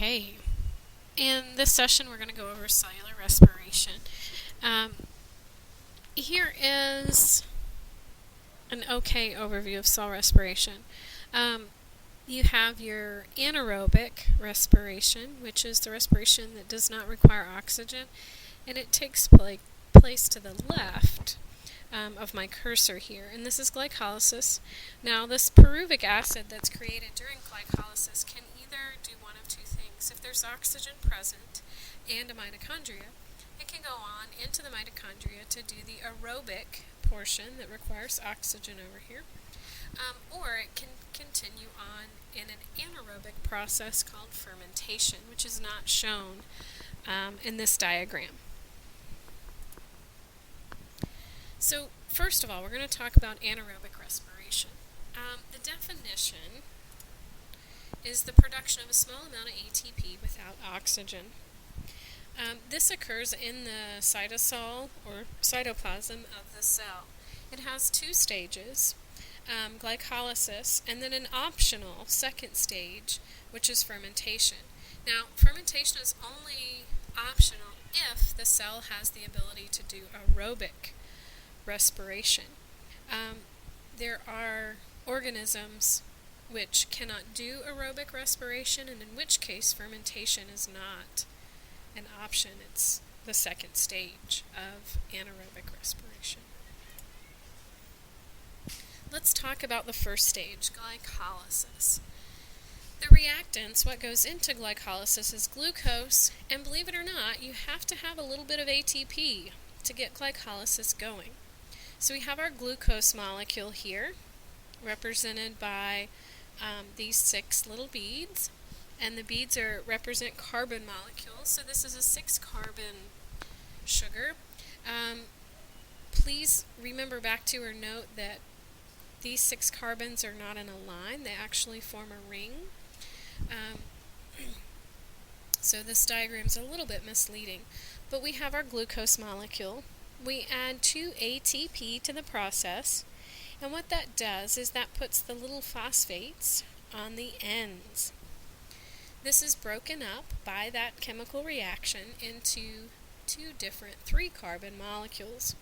Okay, in this session we're going to go over cellular respiration. Here is an okay overview of cell respiration. You have your anaerobic respiration, which is the respiration that does not require oxygen, and it takes place to the left of my cursor here, and this is glycolysis. Now, this pyruvic acid that's created during glycolysis can either do one of two things. If there's oxygen present and a mitochondria, it can go on into the mitochondria to do the aerobic portion that requires oxygen over here, or it can continue on in an anaerobic process called fermentation, which is not shown in this diagram. So, first of all, we're going to talk about anaerobic respiration. The definition is the production of a small amount of ATP without oxygen. This occurs in the cytosol or cytoplasm of the cell. It has two stages, glycolysis, and then an optional second stage, which is fermentation. Now, fermentation is only optional if the cell has the ability to do aerobic respiration. There are organisms which cannot do aerobic respiration, and in which case fermentation is not an option. It's the second stage of anaerobic respiration. Let's talk about the first stage, glycolysis. The reactants, what goes into glycolysis, is glucose, and believe it or not, you have to have a little bit of ATP to get glycolysis going. So we have our glucose molecule here, represented by these 6 little beads, and the beads represent carbon molecules. So this is a 6-carbon sugar. Please remember back to or note that these 6 carbons are not in a line; they actually form a ring. So this diagram is a little bit misleading, but we have our glucose molecule. We add 2 ATP to the process, and what that does is that puts the little phosphates on the ends. This is broken up by that chemical reaction into 2 different 3-carbon molecules.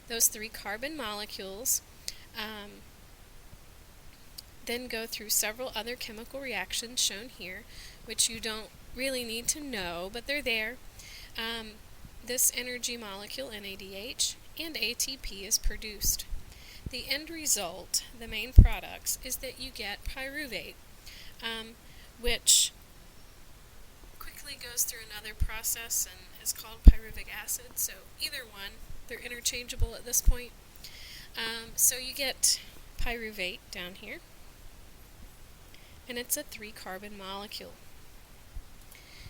Those 3 carbon molecules then go through several other chemical reactions shown here, which you don't really need to know, but they're there. This energy molecule, NADH, and ATP is produced. The end result, the main products, is that you get pyruvate, which quickly goes through another process and is called pyruvic acid. So either one, they're interchangeable at this point. So you get pyruvate down here, and it's a 3-carbon molecule.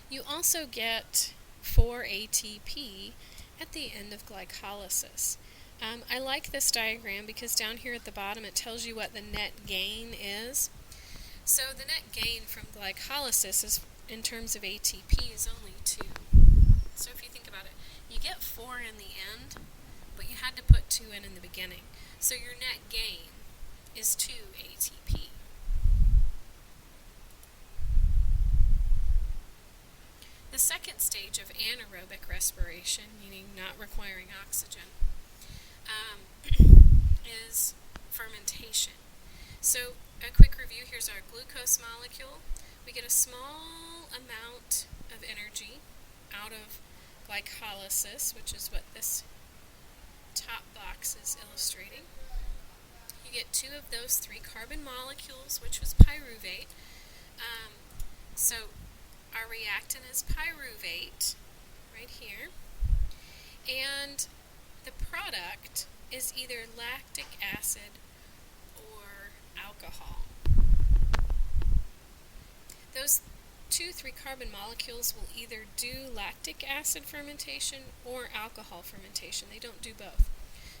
You also get 4 ATP at the end of glycolysis. I like this diagram because down here at the bottom it tells you what the net gain is. So the net gain from glycolysis is, in terms of ATP, is only 2. So if you think about it, you get 4 in the end, but you had to put 2 in the beginning. So your net gain is 2 ATP. The second stage of anaerobic respiration, meaning not requiring oxygen, is fermentation. So a quick review, here's our glucose molecule. We get a small amount of energy out of glycolysis, which is what this top box is illustrating. You get 2 of those 3 carbon molecules, which was pyruvate. So our reactant is pyruvate, right here, and the product is either lactic acid or alcohol. Those 2 3-carbon molecules will either do lactic acid fermentation or alcohol fermentation. They don't do both.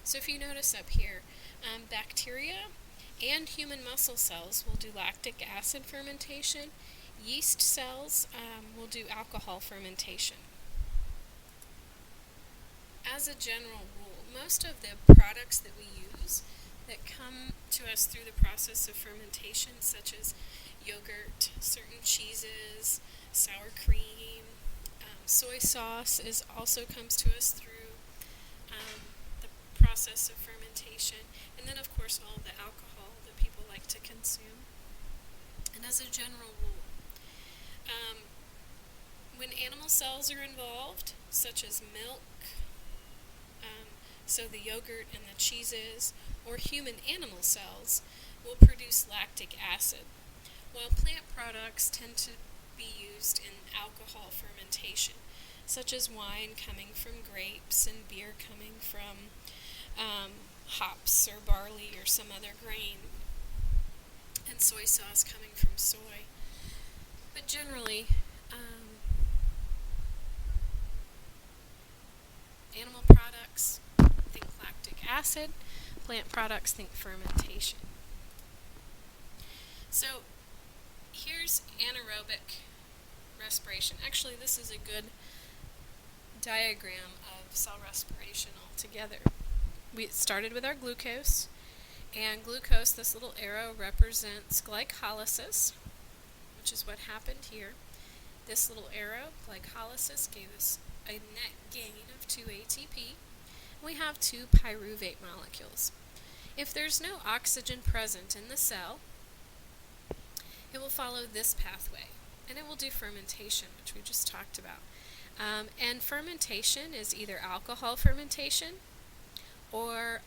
So if you notice up here, bacteria and human muscle cells will do lactic acid fermentation. Yeast cells will do alcohol fermentation. As a general rule, most of the products that we use that come to us through the process of fermentation, such as yogurt, certain cheeses, sour cream. Soy sauce also comes to us through the process of fermentation, and then of course all the alcohol that people like to consume. And as a general rule, when animal cells are involved, such as milk, so the yogurt and the cheeses, or human animal cells, will produce lactic acid, while plant products tend to be used in alcohol fermentation, such as wine coming from grapes and beer coming from hops or barley or some other grain, and soy sauce coming from soy. But generally, animal products think lactic acid, plant products think fermentation. So here's anaerobic respiration. Actually, this is a good diagram of cell respiration altogether. We started with our glucose, and glucose, this little arrow, represents glycolysis, which is what happened here. This little arrow, glycolysis, gave us a net gain of 2 ATP. We have 2 pyruvate molecules. If there's no oxygen present in the cell, it will follow this pathway, and it will do fermentation, which we just talked about. And fermentation is either alcohol fermentation or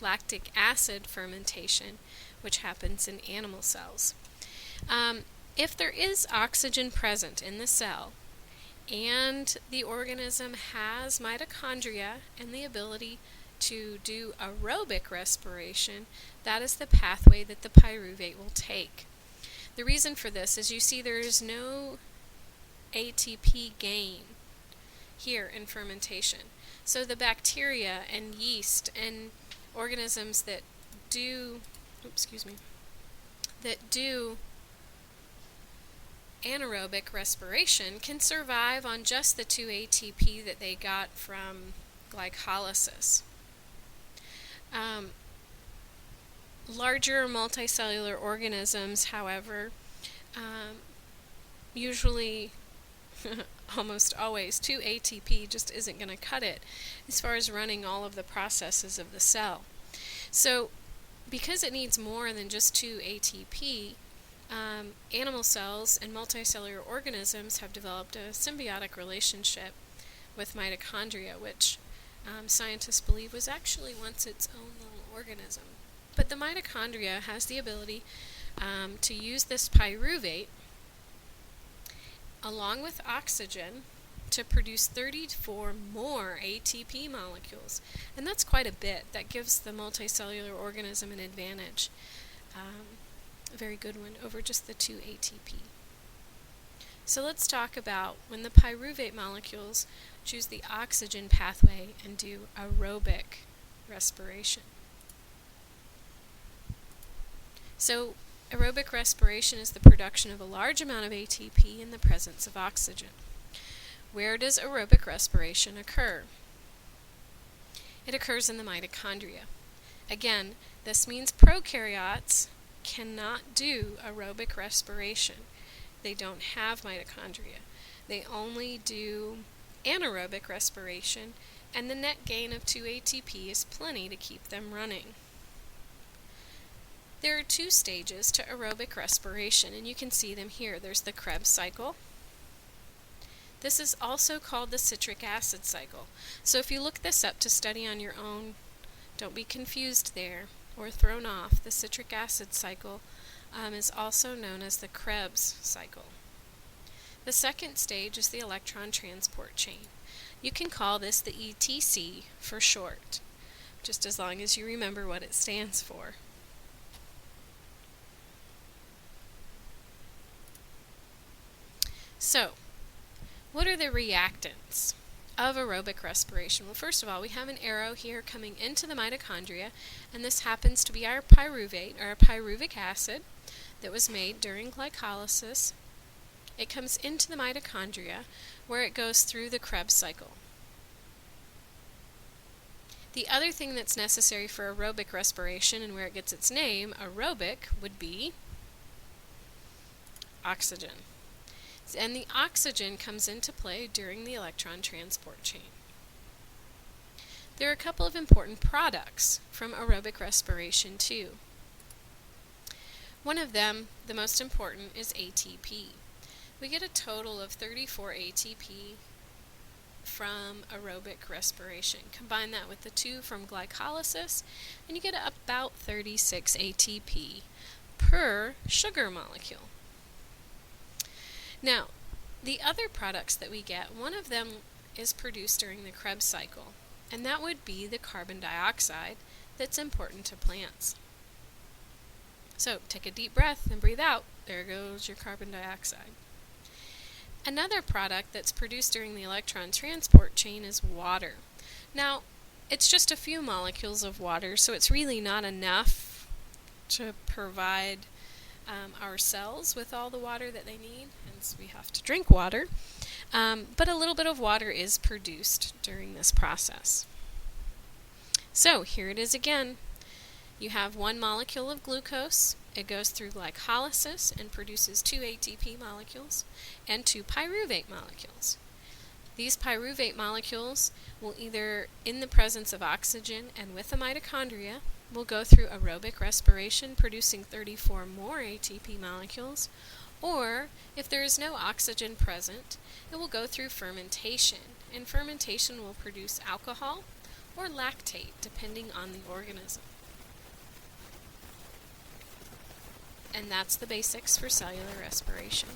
lactic acid fermentation, which happens in animal cells. If there is oxygen present in the cell, and the organism has mitochondria and the ability to do aerobic respiration, that is the pathway that the pyruvate will take. The reason for this is you see there is no ATP gain here in fermentation. So the bacteria and yeast and organisms that do anaerobic respiration can survive on just the 2 ATP that they got from glycolysis. Larger multicellular organisms, however, usually, almost always, 2 ATP just isn't going to cut it as far as running all of the processes of the cell. So, because it needs more than just 2 ATP, animal cells and multicellular organisms have developed a symbiotic relationship with mitochondria, which scientists believe was actually once its own little organism. But the mitochondria has the ability to use this pyruvate along with oxygen to produce 34 more ATP molecules. And that's quite a bit. That gives the multicellular organism an advantage, a very good one, over just the 2 ATP. So let's talk about when the pyruvate molecules choose the oxygen pathway and do aerobic respiration. So aerobic respiration is the production of a large amount of ATP in the presence of oxygen. Where does aerobic respiration occur? It occurs in the mitochondria. Again, this means prokaryotes cannot do aerobic respiration. They don't have mitochondria. They only do anaerobic respiration, and the net gain of 2 ATP is plenty to keep them running. There are 2 stages to aerobic respiration, and you can see them here. There's the Krebs cycle. This is also called the citric acid cycle. So if you look this up to study on your own, don't be confused there or thrown off. The citric acid cycle is also known as the Krebs cycle. The second stage is the electron transport chain. You can call this the ETC for short, just as long as you remember what it stands for. So, what are the reactants of aerobic respiration? Well, first of all, we have an arrow here coming into the mitochondria, and this happens to be our pyruvate, or pyruvic acid, that was made during glycolysis. It comes into the mitochondria, where it goes through the Krebs cycle. The other thing that's necessary for aerobic respiration, and where it gets its name, aerobic, would be oxygen. And the oxygen comes into play during the electron transport chain. There are a couple of important products from aerobic respiration too. One of them, the most important, is ATP. We get a total of 34 ATP from aerobic respiration. Combine that with the 2 from glycolysis, and you get about 36 ATP per sugar molecule. Now, the other products that we get, one of them is produced during the Krebs cycle, and that would be the carbon dioxide that's important to plants. So, take a deep breath and breathe out. There goes your carbon dioxide. Another product that's produced during the electron transport chain is water. Now, it's just a few molecules of water, so it's really not enough to provide our cells with all the water that they need, hence we have to drink water. But a little bit of water is produced during this process. So, here it is again. You have one molecule of glucose. It goes through glycolysis and produces 2 ATP molecules and 2 pyruvate molecules. These pyruvate molecules will either, in the presence of oxygen and with the mitochondria, will go through aerobic respiration, producing 34 more ATP molecules, or if there is no oxygen present, it will go through fermentation, and fermentation will produce alcohol or lactate, depending on the organism. And that's the basics for cellular respiration.